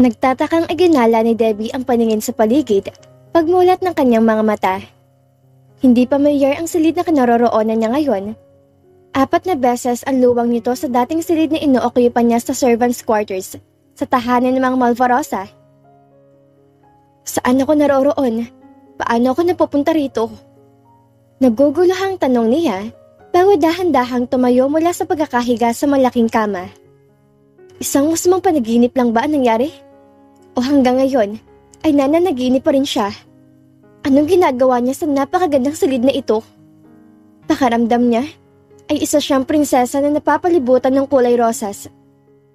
Nagtatakang iginala ni Debbie ang paningin sa paligid pagmulat ng kanyang mga mata. Hindi pamilyar ang silid na kinaroroonan niya ngayon. 4 na beses ang luwang nito sa dating silid na ino-occupy niya sa servants' quarters sa tahanan ng mga Malvarosa. Saan ako naroroon? Paano ako napupunta rito? Naguguluhang tanong niya bago dahan-dahang tumayo mula sa pagkakahiga sa malaking kama. Isang masamang panaginip lang ba ang nangyari? O hanggang ngayon ay nananaginip pa rin siya? Anong ginagawa niya sa napakagandang silid na ito? Pakaramdam niya ay isa siyang prinsesa na napapalibutan ng kulay rosas.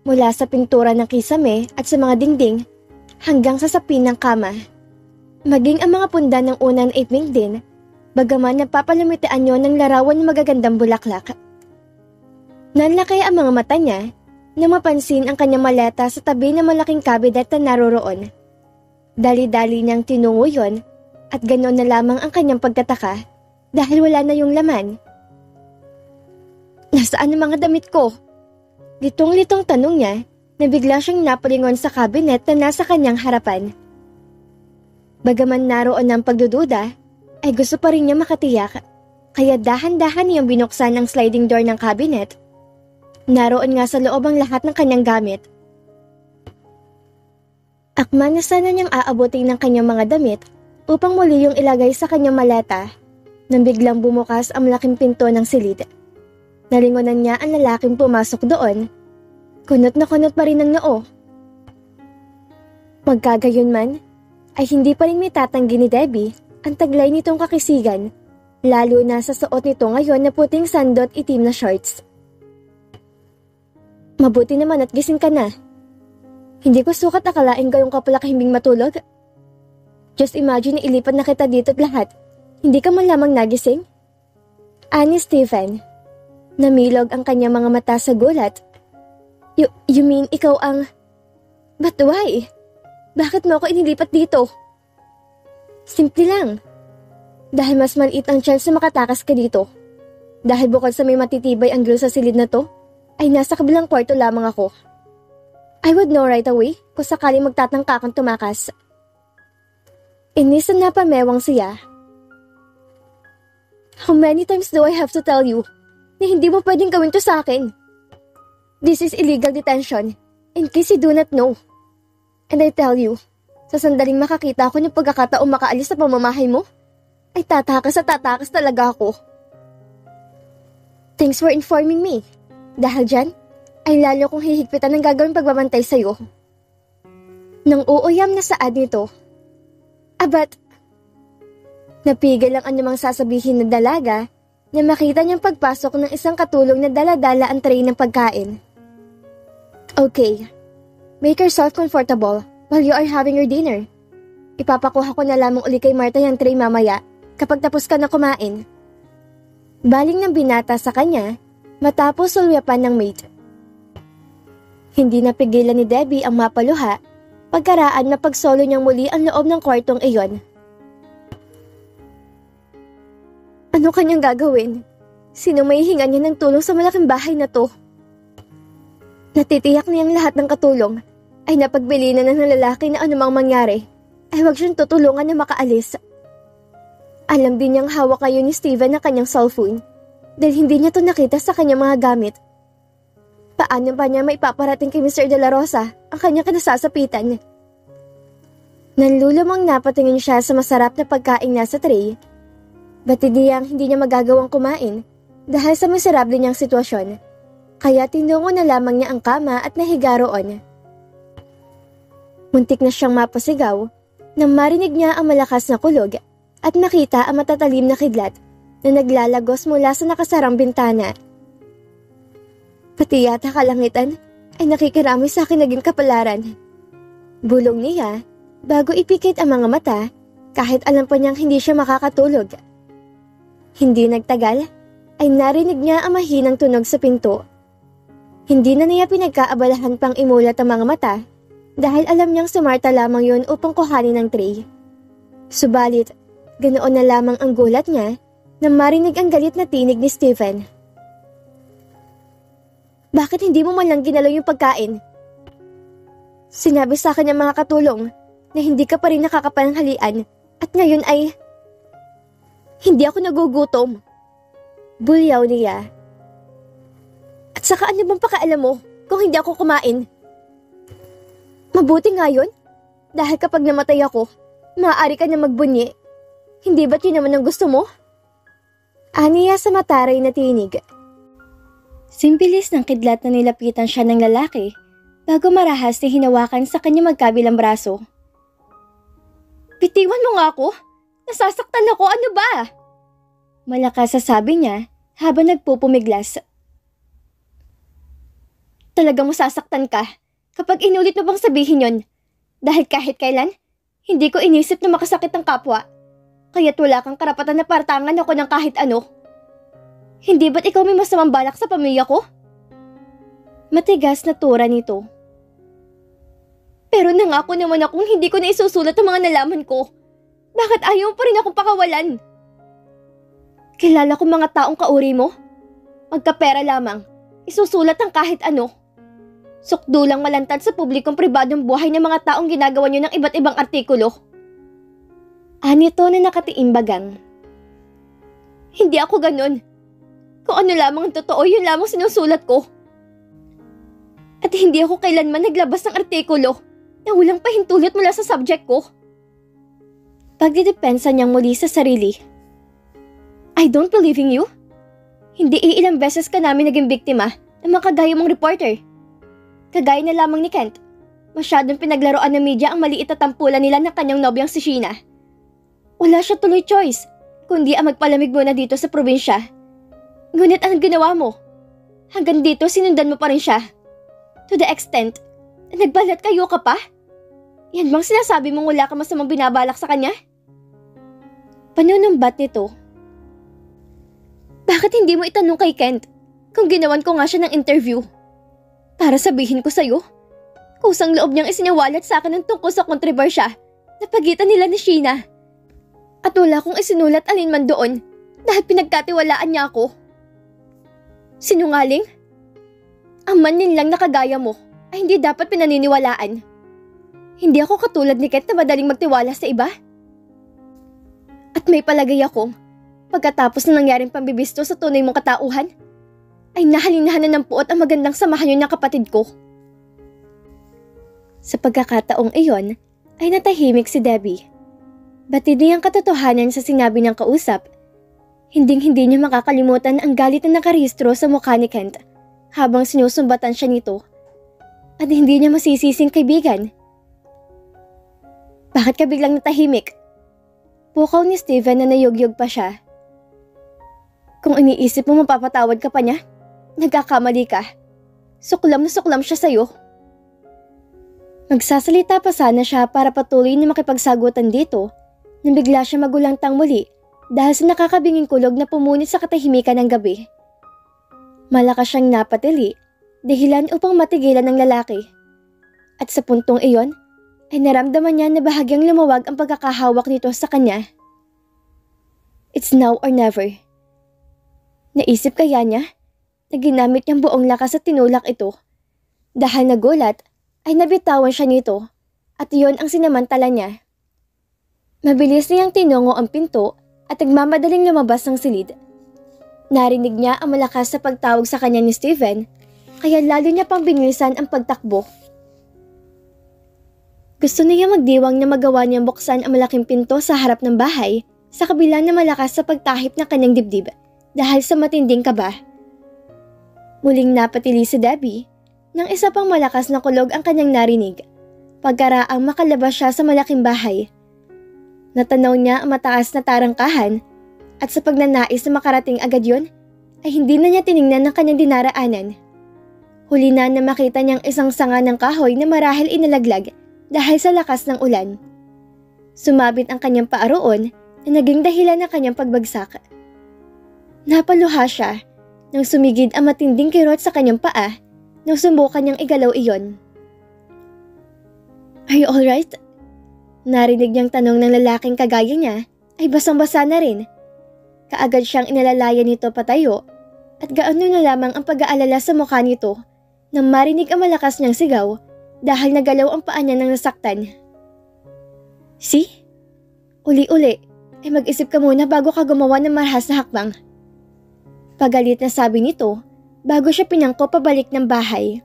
Mula sa pintura ng kisame at sa mga dingding hanggang sa sapin ng kama. Maging ang mga punda ng unan ay pink din, bagaman napapalamitaan niyo ng larawan ng magagandang bulaklak. Nanlaki ang mga mata niya nang mapansin ang kanyang maleta sa tabi ng malaking kabinet na naroroon. Dali-dali niyang tinungo yon at ganoon na lamang ang kanyang pagtataka dahil wala na yung laman. Nasaan ang mga damit ko? Litong-litong tanong niya na bigla siyang napalingon sa kabinet na nasa kanyang harapan. Bagaman naroon ang pagdududa, ay gusto pa rin niya makatiyak, kaya dahan-dahan niyang binuksan ang sliding door ng kabinet. Naroon nga sa loob ang lahat ng kanyang gamit. Akma na sana niyang aabutin ng kanyang mga damit upang muli yung ilagay sa kanyang maleta nang biglang bumukas ang malaking pinto ng silid. Nalingonan niya ang lalaking pumasok doon. Kunot na kunot pa rin ang noo. Magkagayon man, ay hindi pa rin may tatanggi ni Debbie ang taglay nitong kakisigan, lalo na sa suot nito ngayon na puting sandot itim na shorts. Mabuti naman at gising ka na. Hindi ko sukat akalain gayong ka pala kahimbing matulog. Just imagine na ilipat na kita dito at lahat. Hindi ka man lamang nagising? Ani Stephen. Namilog ang kanyang mga mata sa gulat. You mean ikaw ang... But why? Bakit mo ako inilipat dito? Simple lang. Dahil mas maliit ang chance na makatakas ka dito. Dahil bukod sa may matitibay ang grill sa silid na to, ay nasa kabilang kwarto lamang ako. I would know right away kung sakaling magtatangka kang tumakas. Inis na napamewang siya. How many times do I have to tell you na hindi mo pwedeng gawin to sa akin? This is illegal detention, in case you do not know. And I tell you, sa sandaling makakita ako ng pagkakataong makaalis sa pamamahay mo, ay tatakas talaga ako. Thanks for informing me. Dahil dyan, ay lalo kong hihigpitan ng gagawin pagbabantay sa'yo. Nang uuyam na saad nito, abat, napigil ang anumang sasabihin ng dalaga na makita niyang pagpasok ng isang katulong na dala-dala ang tray ng pagkain. Okay, make yourself comfortable while you are having your dinner. Ipapakuha ko na lamang uli kay Martha yung tray mamaya kapag tapos ka na kumain. Baling ng binata sa kanya matapos sulyapan ng maid. Hindi napigilan ni Debbie ang mapaluha pagkaraan na pagsolo niyang muli ang loob ng kwartong iyon. Ano kanyang gagawin? Sino may hinga niya ng tulong sa malaking bahay na to? Natitiyak niyang lahat ng katulong ay napagbilinan na ng lalaki na anumang mangyari ay huwag siyang tutulungan na makaalis. Alam din niyang hawak ngayon ni Steven ang kanyang cellphone dahil hindi niya to nakita sa kanyang mga gamit. Paano ba niya maipaparating kay Mr. De La Rosa ang kanyang kinasasapitan? Nanlulumang napatingin siya sa masarap na pagkain nasa tray. Batidiyang hindi niya magagawang kumain dahil sa miserable niyang sitwasyon. Kaya tinungo na lamang niya ang kama at nahiga roon. Muntik na siyang mapasigaw nang marinig niya ang malakas na kulog at nakita ang matatalim na kidlat na naglalagos mula sa nakasarang bintana. Pati yata kalangitan ay nakikiramay sa akin naging kapalaran. Bulong niya bago ipikit ang mga mata kahit alam pa niyang hindi siya makakatulog. Hindi nagtagal ay narinig niya ang mahinang tunog sa pinto. Hindi na niya pinagkaabalahan pang imulat ang mga mata dahil alam niyang si Martha lamang yun upang kuhanin ang tray. Subalit, ganoon na lamang ang gulat niya nang marinig ang galit na tinig ni Stephen. Bakit hindi mo man lang ginalaw yung pagkain? Sinabi sa akin ng mga katulong na hindi ka pa rin nakakapananghalian at ngayon ay hindi ako nagugutom. Bulyaw niya. At saka ano bang pakialam mo kung hindi ako kumain? Mabuti nga yun, dahil kapag namatay ako, maaari ka na magbunyi. Hindi ba't yun naman ang gusto mo? Aniya sa mataray na tinig. Simbilis ng kidlat na nilapitan siya ng lalaki bago marahas na hinawakan sa kanya magkabilang braso. Bitiwan mo nga ako! Nasasaktan ako, ano ba? Malakas sa sabi niya habang nagpupumiglas. Talagang masasaktan ka kapag inulit mo bang sabihin yon. Dahil kahit kailan, hindi ko inisip na makasakit ang kapwa. Kaya't wala kang karapatan na partangan ako ng kahit ano. Hindi ba't ikaw may masamang balak sa pamilya ko? Matigas na tura nito. Pero nangako naman akong hindi ko na isusulat ang mga nalaman ko. Bakit ayaw pa rin akong pakawalan? Kilala ko mga taong kauri mo. Magkapera lamang, isusulat ang kahit ano. Sukdulang malantad sa publikong pribadong buhay ng mga taong ginagawa niyo ng iba't ibang artikulo. Anito na nakatiimbagang. Hindi ako ganun. Kung ano lamang ang totoo, yun lamang sinusulat ko. At hindi ako kailanman naglabas ng artikulo na walang pahintulot mula sa subject ko. Pagdidepensa niyang muli sa sarili. I don't believe in you. Hindi iilang beses ka namin naging biktima ng mga kagaya mong reporter. Kagaya na lamang ni Kent, masyadong pinaglaruan ng media ang maliit na tampulan nila ng kanyang nobyang si Sheena. Wala siya tuloy choice, kundi ang magpalamig muna dito sa probinsya. Ngunit ang ginawa mo? Hanggang dito sinundan mo pa rin siya. To the extent na nagbalat kayo ka pa? Yan bang sinasabi mong wala ka masamang binabalak sa kanya? Panunumbat nito. Bakit hindi mo itanong kay Kent kung ginawan ko nga siya ng interview? Para sabihin ko sa'yo, kusang loob niyang isinawalat sa akin ng tungkol sa kontrobersya na pagitan nila ni Sheena. At wala kong isinulat alinman doon dahil pinagkatiwalaan niya ako. Sinungaling? Ang manin lang na kagaya mo ay hindi dapat pinaniniwalaan. Hindi ako katulad ni Kent na madaling magtiwala sa iba. At may palagay akong pagkatapos ng nangyaring pambibisto sa tunay mong katauhan, ay nahalinahan na ng puot ang magandang samahan yun ng kapatid ko. Sa pagkakataong iyon, ay natahimik si Debbie. Batid niyang katotohanan sa sinabi ng kausap. Hinding-hindi niya makakalimutan ang galit na nakarehistro sa mukha ni Kent habang sinusumbatan siya nito. At hindi niya masisising kaibigan. Bakit ka biglang natahimik? Pukaw ni Steven na nayugyog pa siya. Kung iniisip mo mapapatawad ka pa niya, nagkakamali ka. Suklam na suklam siya sa'yo. Magsasalita pa sana siya para patuloy na makipagsagutan dito nang bigla siya magulantang muli dahil sa nakakabinging kulog na pumunit sa katahimikan ng gabi. Malakas siyang napatili, dahilan upang matigilan ng lalaki. At sa puntong iyon, ay naramdaman niya na bahagyang lumawag ang pagkakahawak nito sa kanya. It's now or never. Naisip kaya niya na ginamit niyang buong lakas at tinulak ito. Dahil nagulat, ay nabitawan siya nito at iyon ang sinamantala niya. Mabilis niyang tinungo ang pinto at nagmamadaling lumabas ng silid. Narinig niya ang malakas sa pagtawag sa kanya ni Steven, kaya lalo niya pang binilisan ang pagtakbo. Gusto niya magdiwang na magawa niyang buksan ang malaking pinto sa harap ng bahay sa kabila na malakas sa pagtahip ng kanyang dibdib dahil sa matinding kaba. Muling napatili si Debbie nang isa pang malakas na kulog ang kanyang narinig pagkaraang makalabas siya sa malaking bahay. Natanaw niya ang mataas na tarangkahan at sa pagnanais na makarating agad yun ay hindi na niya tiningnan ng kanyang dinaraanan. Huli na makita niyang isang sanga ng kahoy na marahil inalaglag dahil sa lakas ng ulan. Sumabit ang kanyang paa roon na naging dahilan ng kanyang pagbagsak. Napaluha siya nang sumigid ang matinding kirot sa kanyang paa nang subukan niyang igalaw iyon. Are you alright? Narinig niyang tanong ng lalaking kagaya niya ay basang-basa na rin. Kaagad siyang inalalaya nito patayo at gaano na lamang ang pag-aalala sa mukha nito nang marinig ang malakas niyang sigaw dahil nagalaw ang paa niya nang nasaktan. See? Uli-uli ay mag-isip ka muna bago ka gumawa ng marahas na hakbang. Pagalit na sabi nito bago siya pinangko pabalik ng bahay.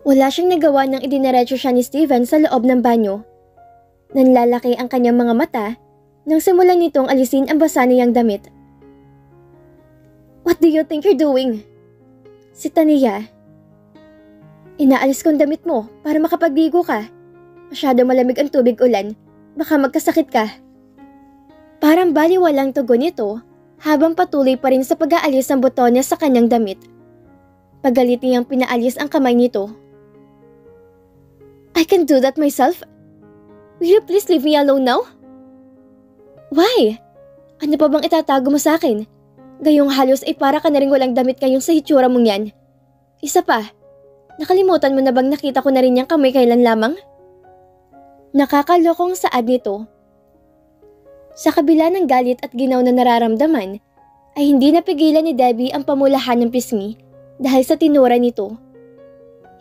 Wala siyang nagawa nang idiniretso siya ni Steven sa loob ng banyo. Nanlalaki ang kanyang mga mata nang simulan nitong alisin ang basa niyang damit. What do you think you're doing? Si Tania. Inaalis kong damit mo para makapagligo ka. Masyado malamig ang tubig ulan. Baka magkasakit ka. Parang baliwalang tugon nito habang patuloy pa rin sa pag-aalis ng buton niya sa kanyang damit. Pagalit niyang pinaalis ang kamay nito. I can do that myself. Will you please leave me alone now? Why? Ano pa bang itatago mo sa akin? Gayong halos ay para ka na rin walang damit ngayong sa hitsura mong yan. Isa pa, nakalimutan mo na bang nakita ko na rin yung kamay kailan lamang? Nakakalokong saad nito. Sa kabila ng galit at ginaw na nararamdaman, ay hindi napigilan ni Debbie ang pamulahan ng pisngi dahil sa tinura nito.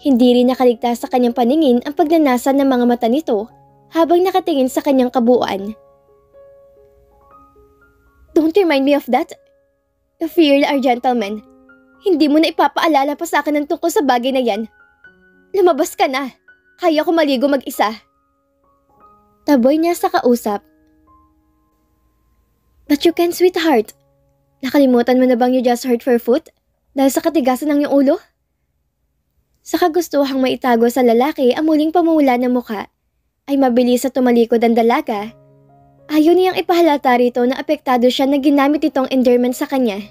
Hindi rin nakaligtas sa kanyang paningin ang pagnanasa ng mga mata nito habang nakatingin sa kanyang kabuuan. Don't remind me of that. If you are gentleman, hindi mo na ipapaalala pa sa akin ng tungkol sa bagay na yan. Lumabas ka na. Kaya ko maligo mag-isa. Taboy niya sa kausap. But you can, sweetheart. Nakalimutan mo na bang you just hurt your foot? Dahil sa katigasan ng iyong ulo? Sa kagustuhang maitago sa lalaki ang muling pamumula ng muka, ay mabilis sa tumalikod ang dalaga. Ayaw niyang ipahalata rito na apektado siya na ginamit itong endearment sa kanya.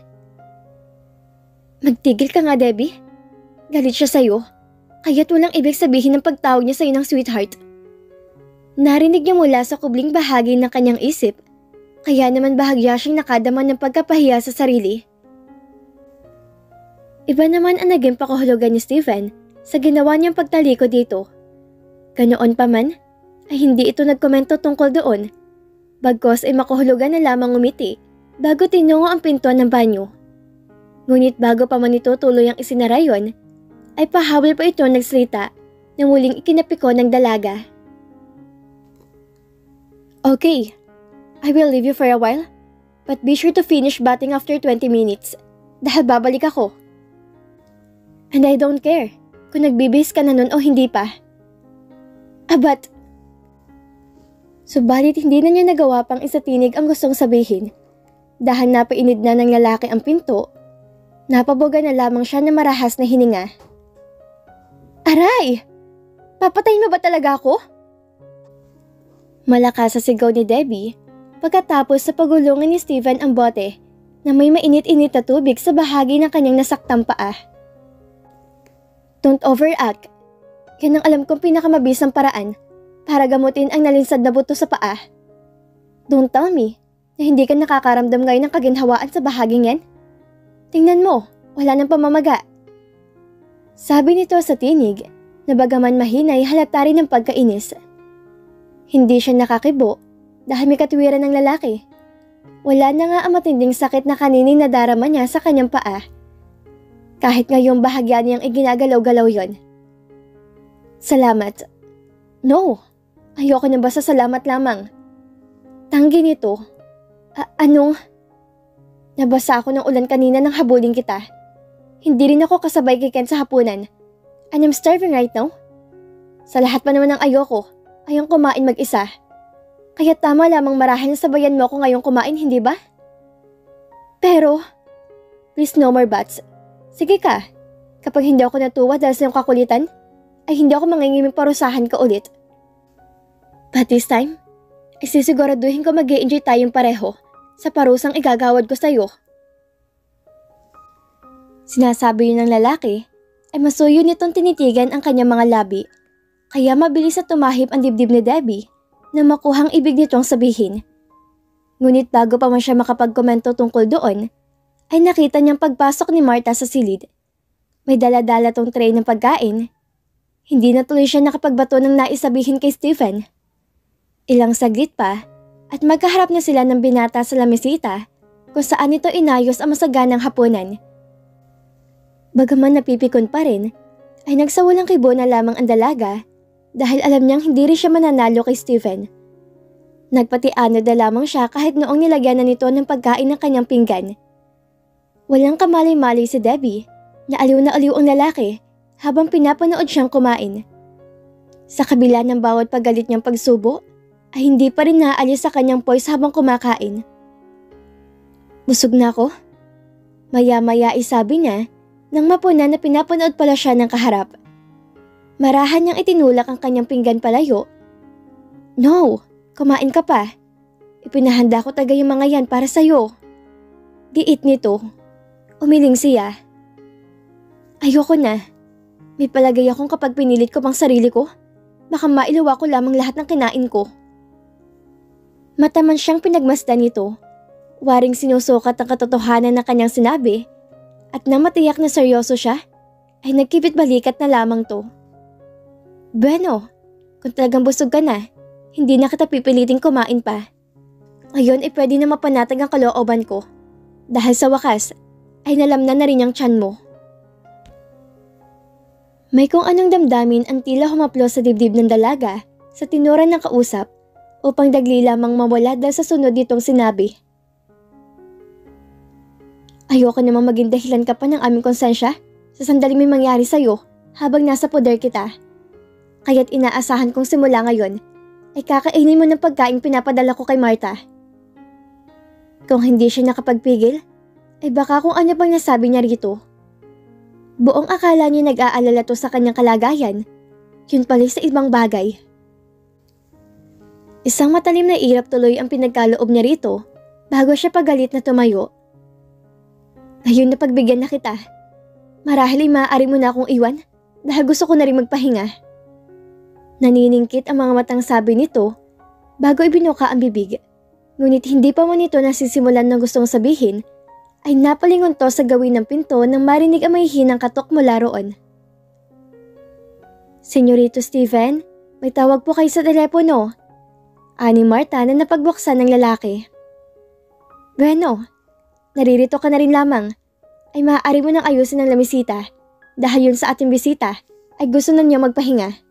Magtigil ka nga, Debbie. Galit siya sa'yo, kaya't walang ibig sabihin ng pagtawag niya sa'yo ng sweetheart. Narinig niya mula sa kubling bahagi ng kanyang isip, kaya naman bahagya siyang nakadama ng pagkapahiya sa sarili. Iba naman ang naging pakahulugan ni Steven sa ginawa niyang pagtalikod dito. Ganoon pa man, ay hindi ito nagkomento tungkol doon. Bagkos ay makahulugan na lamang umiti bago tinungo ang pintuan ng banyo. Ngunit bago pa man ito tuloy ang isinara yon, ay pahabol pa ito nagsalita na muling ikinapiko ng dalaga. Okay, I will leave you for a while, but be sure to finish bathing after 20 minutes dahil babalik ako. And I don't care kung nagbibihis ka na nun o hindi pa. But... Subalit hindi na niya nagawa pang isatinig ang gustong sabihin. Dahil napainid na ng lalaki ang pinto, napaboga na lamang siya na marahas na hininga. Aray! Papatayin mo ba talaga ako? Malakas sa sigaw ni Debbie pagkatapos sa pagulungan ni Steven ang bote na may mainit-init na tubig sa bahagi ng kanyang nasaktang paa. Don't overact. Yan ang alam kong pinakamabisang paraan para gamutin ang nalinsad na buto sa paa. Don't tell me na hindi ka nakakaramdam ngayon ng kaginhawaan sa bahaging yan. Tingnan mo, wala nang pamamaga. Sabi nito sa tinig na bagaman mahinay halata rin ng pagkainis. Hindi siya nakakibo dahil may katwiran ng lalaki. Wala na nga ang matinding sakit na kanining nadarama niya sa kanyang paa. Kahit ngayong bahagya niyang iginagalaw-galaw yon. Salamat. No. Ayoko na basta salamat lamang. Tanggi nito. Anong? Nabasa ako ng ulan kanina nang habulin kita. Hindi rin ako kasabay kay Ken sa hapunan. And I'm starving right now. Sa lahat pa naman ng ayoko, ayong kumain mag-isa. Kaya tama lamang marahil sabayan mo ako ngayong kumain, hindi ba? Pero, please no more buts. Sige ka, kapag hindi ako natuwa dahil sa iyong kakulitan, ay hindi ako mangingiming parusahan ka ulit. But this time, isisiguraduhin ko mag-i-enjoy tayong pareho sa parusang igagawad ko sa'yo. Sinasabi yun ng lalaki, ay masuyo nitong tinitigan ang kanyang mga labi, kaya mabilis na tumahip ang dibdib ni Debbie na makuhang ibig nitong sabihin. Ngunit bago pa man siya makapagkomento tungkol doon, ay nakita niyang pagpasok ni Martha sa silid. May dala-dala tong tray ng pagkain. Hindi na tuloy siya nakapagbato ng naisabihin kay Stephen. Ilang saglit pa at magkaharap na sila ng binata sa lamesita kung saan ito inayos ang masaganang hapunan. Bagaman napipikon pa rin, ay nagsawalang kibo na lamang ang dalaga dahil alam niyang hindi rin siya mananalo kay Steven. Nagpatianod na lamang siya kahit noong nilagyan na nito ng pagkain ng kanyang pinggan. Walang kamalay-malay si Debbie na aliw ang lalaki habang pinapanood siyang kumain. Sa kabila ng bawat paggalit niyang pagsubo, ay hindi pa rin naaalis sa kanyang poise habang kumakain. Busog na ako? Maya-maya ay sabi niya nang mapuna na pinapanood pala siya ng kaharap. Marahan niyang itinulak ang kanyang pinggan palayo. No, kumain ka pa. Ipinahanda ko tagay yung mga yan para sa'yo. Giit nito. Umiling siya. Ayoko na. May palagay akong kapag pinilit ko pang sarili ko, baka mailuwa ko lamang lahat ng kinain ko. Mataman siyang pinagmasdan nito. Waring sinusukat ang katotohanan ng kanyang sinabi at nang matiyak na seryoso siya, ay nagkipit balikat na lamang to. Bueno, kung talagang busog ka na, hindi na kita pipiliting kumain pa. Ngayon ay pwede na mapanatag ang kalooban ko dahil sa wakas ay nalamnan na rin ang tiyan mo. May kung anong damdamin ang tila humaplos sa dibdib ng dalaga sa tinuran ng kausap upang dagli lamang mawala dahil sa sunod nitong sinabi. Ayoko namang maging dahilan ka pa ng aming konsensya sa sandaling may mangyari sa'yo habang nasa poder kita. Kaya't inaasahan kong simula ngayon ay kakainin mo ng pagkain pinapadala ko kay Martha. Kung hindi siya nakapagpigil, ay baka kung ano pang nasabi niya rito. Buong akala niya nag-aalala to sa kanyang kalagayan, yun pala sa ibang bagay. Isang matalim na irap tuloy ang pinagkaloob niya rito bago siya pagalit na tumayo. Ngayon na pagbigyan na kita, marahil ay maaari mo na akong iwan dahil gusto ko na rin magpahinga. Naniningkit ang mga matang sabi nito bago ibinuka ang bibig, ngunit hindi pa man ito nasisimulan ng gustong sabihin, ay napalingon to sa gawin ng pinto nang marinig ang mahihinang katok mula roon. Senyorito Steven, may tawag po kayo sa telepono. Ani Martha na napagbuksan ng lalaki. Bueno, naririto ka na rin lamang. Ay maaari mo nang ayusin ang lamisita dahil yun sa ating bisita ay gusto na niya magpahinga.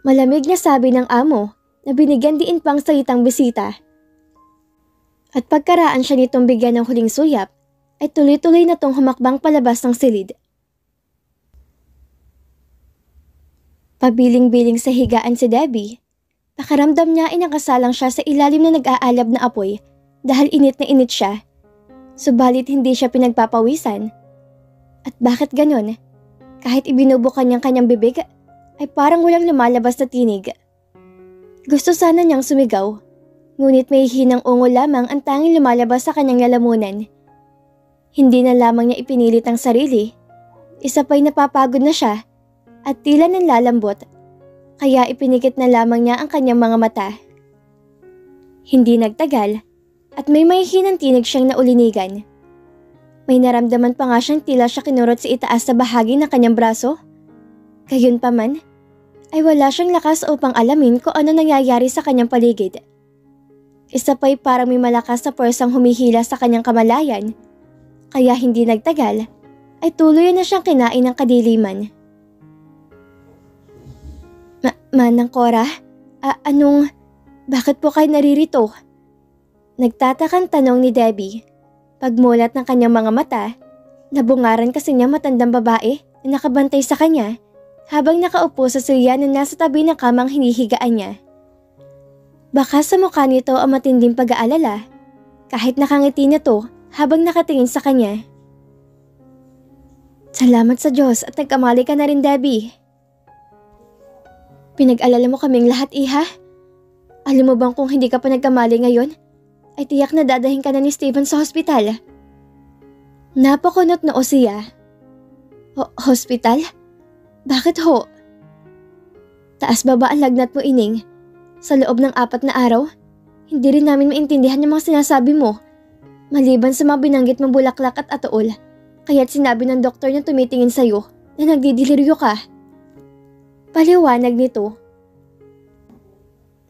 Malamig na sabi ng amo na binigyan diin pang salitang bisita. At pagkaraan siya nitong bigyan ng huling suyap, ay tuloy-tuloy na tong humakbang palabas ng silid. Pabiling-biling sa higaan si Debbie, pakaramdam niya ay nakasalang siya sa ilalim na nag-aalab na apoy dahil init na init siya. Subalit hindi siya pinagpapawisan. At bakit ganon? Kahit ibinubukan niyang kanyang bibig, ay parang walang lumalabas na tinig. Gusto sana niyang sumigaw. Ngunit may hinang ungo lamang ang tanging lumalabas sa kanyang lalamunan. Hindi na lamang niya ipinilit ang sarili. Isa pa'y napapagod na siya at tila nanlalambot, kaya ipinikit na lamang niya ang kanyang mga mata. Hindi nagtagal at may mahihinang tinig siyang naulinigan. May naramdaman pa nga siyang tila siya kinurot sa itaas na bahagi ng kanyang braso. Gayunpaman, ay wala siyang lakas upang alamin kung ano nangyayari sa kanyang paligid. Isa pa'y parang may malakas na puwersang humihila sa kanyang kamalayan, kaya hindi nagtagal, ay tuloy na siyang kinain ng kadiliman. Manang Cora, bakit po kayo naririto? Nagtatakang tanong ni Debbie. Pagmulat ng kanyang mga mata, nabungaran kasi niya matandang babae na nakabantay sa kanya habang nakaupo sa silya na nasa tabi ng kamang hinihigaan niya. Baka sa mukha nito ang matinding pag-aalala, kahit nakangiti na to habang nakatingin sa kanya. Salamat sa Diyos at nagkamali ka na rin, Debbie. Pinag-alala mo kaming lahat, iha. Alam mo bang kung hindi ka pa nagkamali ngayon, ay tiyak na dadahin ka na ni Steven sa hospital. Napakunot noo siya. Hospital? Bakit ho? Taas baba ang lagnat mo, ining. Sa loob ng 4 na araw, hindi rin namin maintindihan yung mga sinasabi mo. Maliban sa mga binanggit mong bulaklak at atool, kaya't sinabi ng doktor na tumitingin sa'yo na nagdidiliryo ka. Paliwanag nito.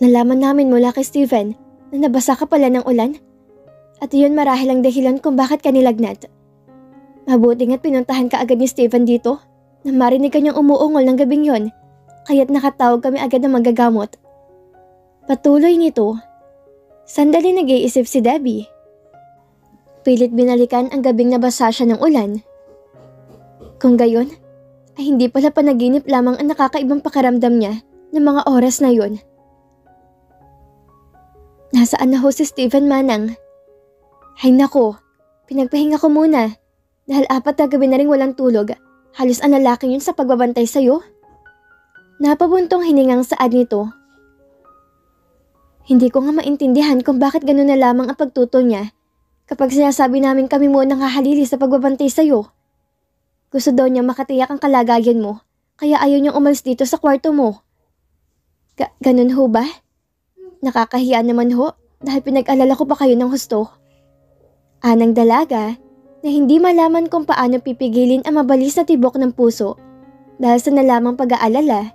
Nalaman namin mula kay Steven na nabasa ka pala ng ulan at iyon marahil ang dahilan kung bakit ka nilagnat. Mabuti nga't pinuntahan ka agad ni Steven dito na marinig kanyang umuungol ng gabing yon, kaya't nakatawag kami agad ng manggagamot. Patuloy nito. Sandali nag-iisip si Debbie. Pilit binalikan ang gabing nabasa siya ng ulan. Kung gayon, ay hindi pala panaginip lamang ang nakakaibang pakiramdam niya ng mga oras na yon. Nasaan na ho si Steven, Manang? Hay nako, pinagpahinga ko muna dahil 4 na gabi na rin walang tulog. Halos ang lalaking yun sa pagbabantay sa'yo. Napabuntong hiningang saad nito. Hindi ko nga maintindihan kung bakit gano'n na lamang ang pagtutol niya kapag sinasabi namin kami mo nang hahalili sa pagbabantay sa'yo. Gusto daw niya makatiyak ang kalagayan mo, kaya ayaw niyang umalis dito sa kwarto mo. Ganun ho ba? Nakakahiya naman ho dahil pinag-alala ko pa kayo ng husto. Anang dalaga na hindi malaman kung paano pipigilin ang mabalis na tibok ng puso dahil sa nalamang pag-aalala,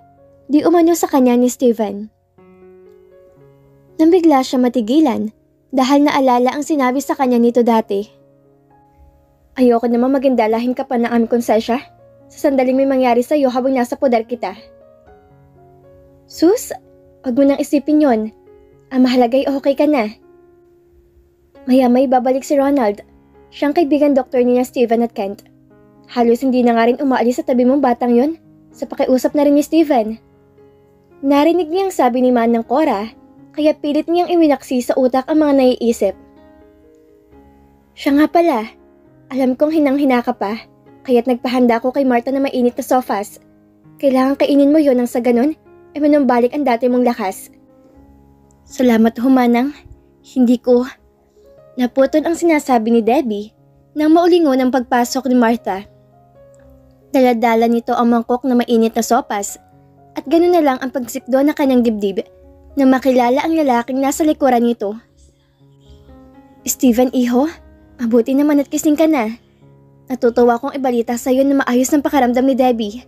di umano sa kanya ni Steven. Nang bigla siya matigilan dahil naalala ang sinabi sa kanya nito dati. Ayoko naman magindalahin ka pa ng aming konsensya sa sandaling may mangyari sa iyo habang nasa poder kita. Sus, wag mo nang isipin yon. Ang mahalagay okay ka na. Maya-may babalik si Ronald. Siyang kaibigan doktor niya Steven at Kent. Halos hindi na nga rin umaalis sa tabi mong batang yon sa pakiusap na rin ni Steven. Narinig niyang sabi ni Manang Cora, kaya pilit niyang iwinaksi sa utak ang mga naiisip. Siya nga pala, alam kong hinang-hina ka pa, kaya't nagpahanda ko kay Martha na mainit na sofas. Kailangan kainin mo yon nang sa ganun, ay manumbalik ang dati mong lakas. Salamat ho, Manang. Hindi ko. Naputol ang sinasabi ni Debbie nang maulingon ang pagpasok ni Martha. Daladala nito ang mangkok na mainit na sopas at ganoon na lang ang pagsikdo na kanyang dibdib na makilala ang lalaking nasa likuran nito. Steven, iho, mabuti naman at kising ka na. Natutuwa kong ibalita sa iyo na maayos ng pakaramdam ni Debbie.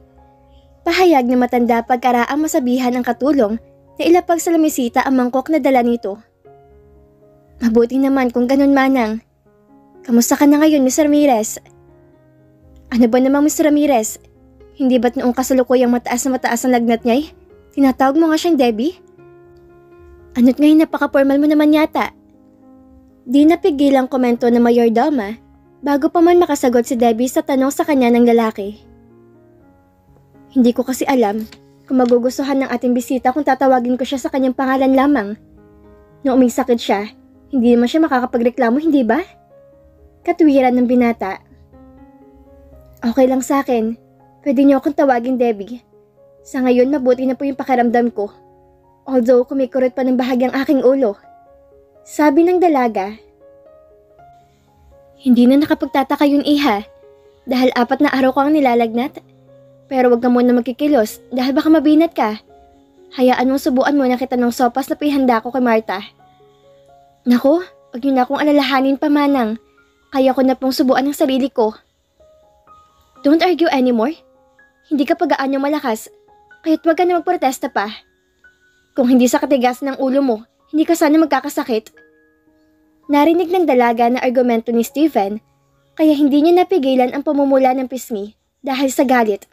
Pahayag na matanda pagkaraang masabihan ang katulong na ilapag sa lamisita ang mangkok na dala nito. Mabuti naman kung ganun, Manang. Kamusta ka na ngayon, Miss Ramirez? Ano ba namang Miss Ramirez? Hindi ba't noong kasalukuyang mataas na mataas ang lagnat niya'y? Tinatawag mo nga siyang Debbie? Ano't ngayon napaka-formal mo naman yata? Di napigil ang komento ng mayordoma bago pa man makasagot si Debbie sa tanong sa kanya ng lalaki. Hindi ko kasi alam kung magugustuhan ng ating bisita kung tatawagin ko siya sa kanyang pangalan lamang. Noong may sakit siya, hindi naman siya makakapagreklamo, hindi ba? Katwiran ng binata. Okay lang sa akin. Pwede niyo akong tawagin Debbie. Sa ngayon mabuti na po yung pakiramdam ko. Although kumikurot pa ng bahagyang aking ulo. Sabi ng dalaga. Hindi na nakapagtataka yun, iha. Dahil 4 na araw ko ang nilalagnat. Pero wag ka muna magkikilos dahil baka mabinat ka. Hayaan mong subuan muna kita ng sopas na pihanda ko kay Martha. Naku, wag niyo na akong alalahanin pa, Manang. Kaya ko na pong subuan ng sarili ko. Don't argue anymore. Hindi ka pag-aanyong malakas. Kaya't wag ka na magprotesta pa. Kung hindi sa katigas ng ulo mo, hindi ka sana magkakasakit. Narinig ng dalaga na argumento ni Steven, kaya hindi niya napigilan ang pamumula ng pisngi dahil sa galit.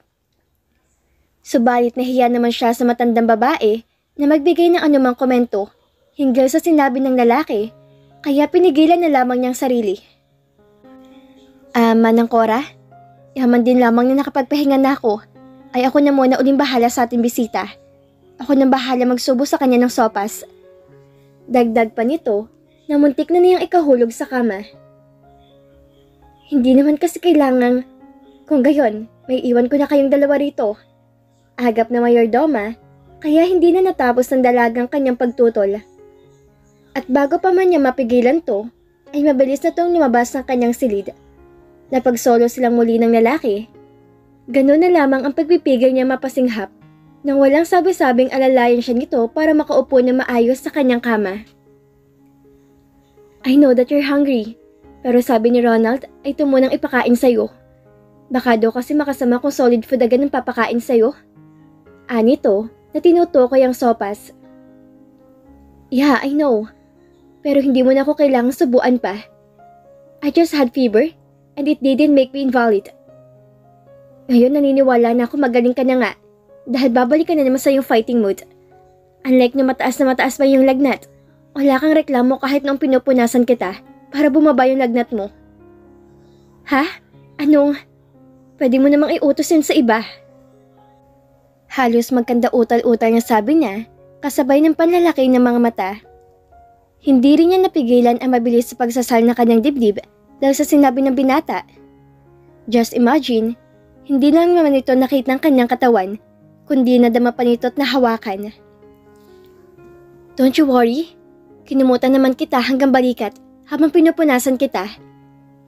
Subalit nahiya naman siya sa matandang babae na magbigay ng anumang komento hinggil sa sinabi ng lalaki, kaya pinigilan na lamang niyang sarili. Manang Cora, yaman din lamang na nakapagpahinga na ako, ay ako na muna uling bahala sa ating bisita. Ako nang bahala magsubo sa kanya ng sopas. Dagdag pa nito, na muntik na niyang ikahulog sa kama. Hindi naman kasi kailangang, kung gayon, may iwan ko na kayong dalawa rito. Agap na mayordoma, kaya hindi na natapos ng dalagang kanyang pagtutol. At bago pa man niya mapigilan to, ay mabilis na tong lumabas ng kanyang silid. Napagsolo silang muli ng lalaki. Ganun na lamang ang pagpipigil niya mapasinghap nang walang sabi-sabing alalayan siya nito para makaupo na maayos sa kanyang kama. I know that you're hungry, pero sabi ni Ronald ay ito munang ipakain sa'yo. Baka daw kasi makasama kung solid food agad ng papakain sa'yo. Anito na tinutukoy ang sopas. Yeah, I know. Pero hindi mo na ako kailangang subuan pa. I just had fever and it didn't make me invalid. Ngayon naniniwala na ako magaling ka na nga dahil babalik ka na naman sa iyong fighting mood. Unlike na mataas pa yung lagnat, wala kang reklamo kahit noong pinupunasan kita para bumaba yung lagnat mo. Ha? Anong? Pwede mo namang iutos yun sa iba. Halos magkanda-utal-utal na sabi niya, kasabay ng panlalaki ng mga mata. Hindi rin niya napigilan ang mabilis sa pagsasal ng kanyang dibdib dahil sa sinabi ng binata. Just imagine, hindi lang naman ito nakita ng kanyang katawan, kundi nadama pa nito't nahawakan. Don't you worry, kinumutan naman kita hanggang balikat habang pinupunasan kita.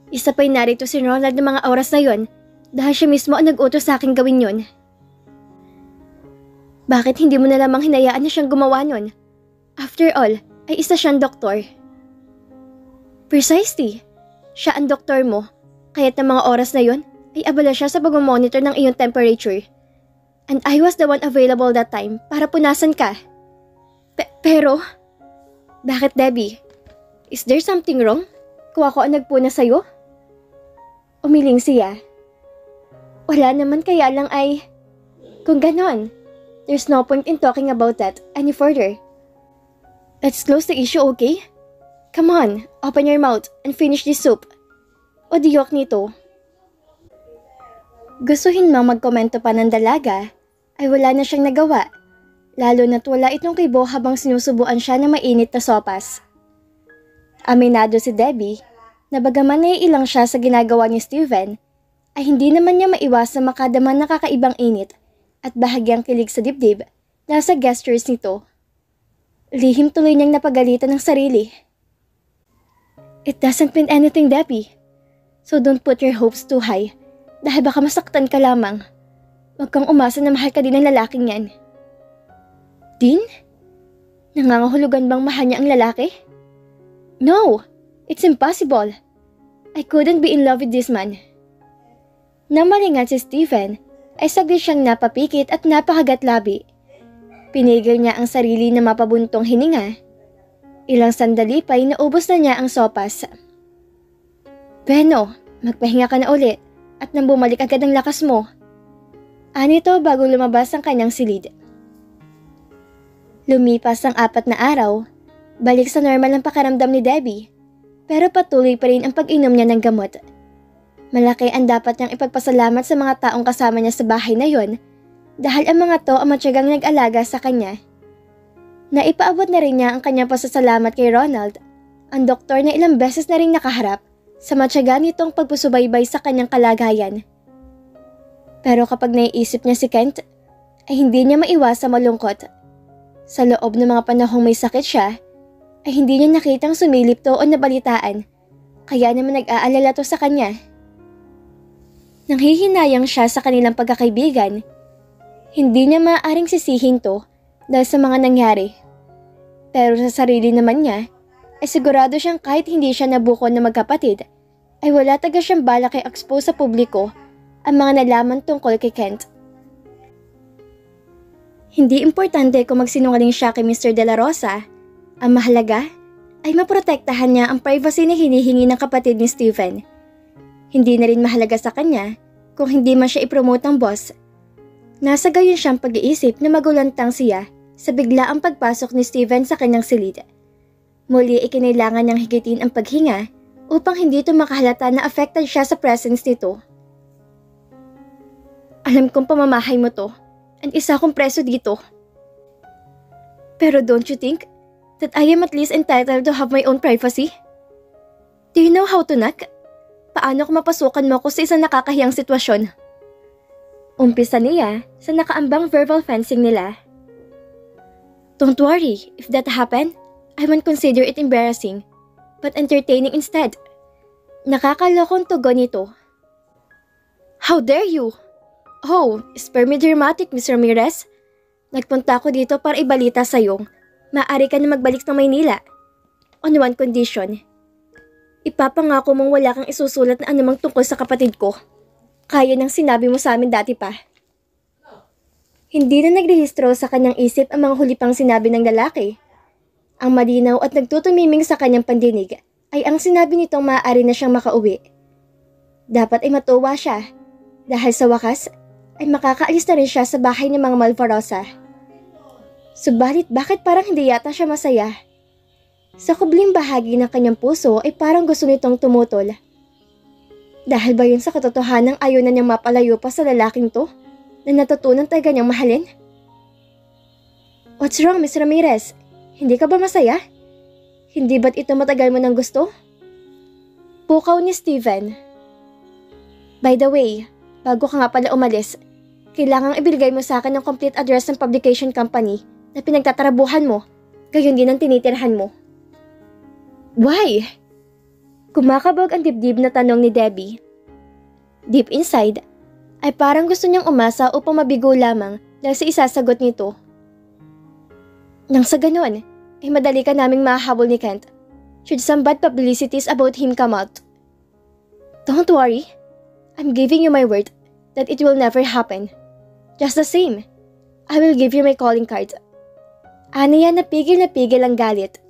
Isa pa'y narito si Ronald ng mga oras na yon dahil siya mismo ang nag-utos sa akin gawin yon. Bakit hindi mo na lamang hinayaan na siyang gumawa nun? After all, ay isa siyang doktor. Precisely. Siya ang doktor mo, kaya't ng mga oras na yon ay abala siya sa pag-monitor ng iyong temperature. And I was the one available that time para punasan ka. Pero, bakit Debbie? Is there something wrong? Kung ako ang nagpuna sa'yo? Umiling siya. Wala naman, kaya lang ay... Kung ganon, there's no point in talking about that any further. Let's close the issue, okay? Come on, open your mouth and finish this soup. O diyok nito. Gustuhin mang magkomento pa ng dalaga, ay wala na siyang nagawa. Lalo na't wala itong kibo habang sinusubuan siya ng mainit na sopas. Aminado si Debbie na bagaman naiilang siya sa ginagawa ni Steven, ay hindi naman niya maiwas na makadama ng kakaibang init at bahagyang kilig sa dibdib dahil sa gestures nito. Lihim tuloy niyang napagalitan ng sarili. It doesn't mean anything, Debbie. So don't put your hopes too high dahil baka masaktan ka lamang. Huwag kang umasa na mahal ka din ng lalaking yan. Din? Nangangahulugan bang mahal niya ang lalaki? No! It's impossible. I couldn't be in love with this man. Nang malingat si Steven, ay saglit siyang napapikit at napakagat-labi. Pinigil niya ang sarili na mapabuntong hininga. Ilang sandali pa'y naubos na niya ang sopas. Beno, magpahinga ka na ulit at nang bumalik agad ang lakas mo. Anito bago lumabas ang kanyang silid. Lumipas ang 4 na araw, balik sa normal ang pakiramdam ni Debbie, pero patuloy pa rin ang pag-inom niya ng gamot. Malaki ang dapat niyang ipagpasalamat sa mga taong kasama niya sa bahay na yon dahil ang mga to ang matyagang nag-alaga sa kanya. Naipaabot na rin niya ang kanyang pasasalamat kay Ronald, ang doktor na ilang beses na rin nakaharap sa matyaga nitong pagpusubaybay sa kanyang kalagayan. Pero kapag naiisip niya si Kent, ay hindi niya maiwas sa malungkot. Sa loob ng mga panahong may sakit siya, ay hindi niya nakitang sumilip to o nabalitaan, kaya naman nag-aalala to sa kanya. Nanghihinayang siya sa kanilang pagkakaibigan, hindi niya maaaring sisihin to dahil sa mga nangyari. Pero sa sarili naman niya, ay sigurado siyang kahit hindi siya nabuko na magkapatid, ay wala taga siyang balak i-expose sa publiko ang mga nalaman tungkol kay Kent. Hindi importante kung magsinungaling siya kay Mr. De La Rosa. Ang mahalaga ay maprotektahan niya ang privacy na hinihingi ng kapatid ni Steven. Hindi na rin mahalaga sa kanya kung hindi man siya ipromote ng boss. Nasa gayon siyang pag-iisip na magulantang siya sa biglaang pagpasok ni Steven sa kanyang silid. Muli ikinailangan niyang higitin ang paghinga upang hindi ito makahalata na affected siya sa presence nito. Alam kong pamamahay mo to. And isa akong preso dito. Pero don't you think that I am at least entitled to have my own privacy? Do you know how to knock? Paano kung mapasukan mo ko sa isang nakakahiyang sitwasyon? Umpisa niya sa nakaambang verbal fencing nila. Don't worry, if that happened, I won't consider it embarrassing, but entertaining instead. Nakakalokong tugon nito. How dare you? Oh, spare me dramatic, Miss Ramirez. Nagpunta ako dito para ibalita sa'yo. Maaari ka na magbalik ng Maynila. On one condition. Ipapangako mong wala kang isusulat na anumang tungkol sa kapatid ko. Kaya ng sinabi mo sa amin dati pa. Hindi na nagrehistro sa kanyang isip ang mga huli pang sinabi ng lalaki. Ang malinaw at nagtutumiming sa kanyang pandinig ay ang sinabi nitong maaari na siyang makauwi. Dapat ay matuwa siya. Dahil sa wakas, ay makakaalis na rin siya sa bahay ng mga Malvarosa. Subalit bakit parang hindi yata siya masaya? Sa kubling bahagi ng kanyang puso ay parang gusto nitong tumutol. Dahil ba yun sa katotohanang ayaw na niyang mapalayo pa sa lalaking to na natutunan talaga niyang mahalin? What's wrong, Miss Ramirez? Hindi ka ba masaya? Hindi ba't ito matagal mo nang gusto? Pukaw ni Steven. By the way, bago ka nga pala umalis, kailangang ibigay mo sa akin ang complete address ng publication company na pinagtatarabuhan mo, gayon din ang tinitirhan mo. Why? Kumakabog ang dibdib na tanong ni Debbie. Deep inside, ay parang gusto niyang umasa upang mabigo lamang dahil sa isasagot nito. Nang sa ganon, ay madali ka naming mahahabol ni Kent should some bad publicities about him come out. Don't worry, I'm giving you my word that it will never happen. Just the same, I will give you my calling card. Aniya napigil ang galit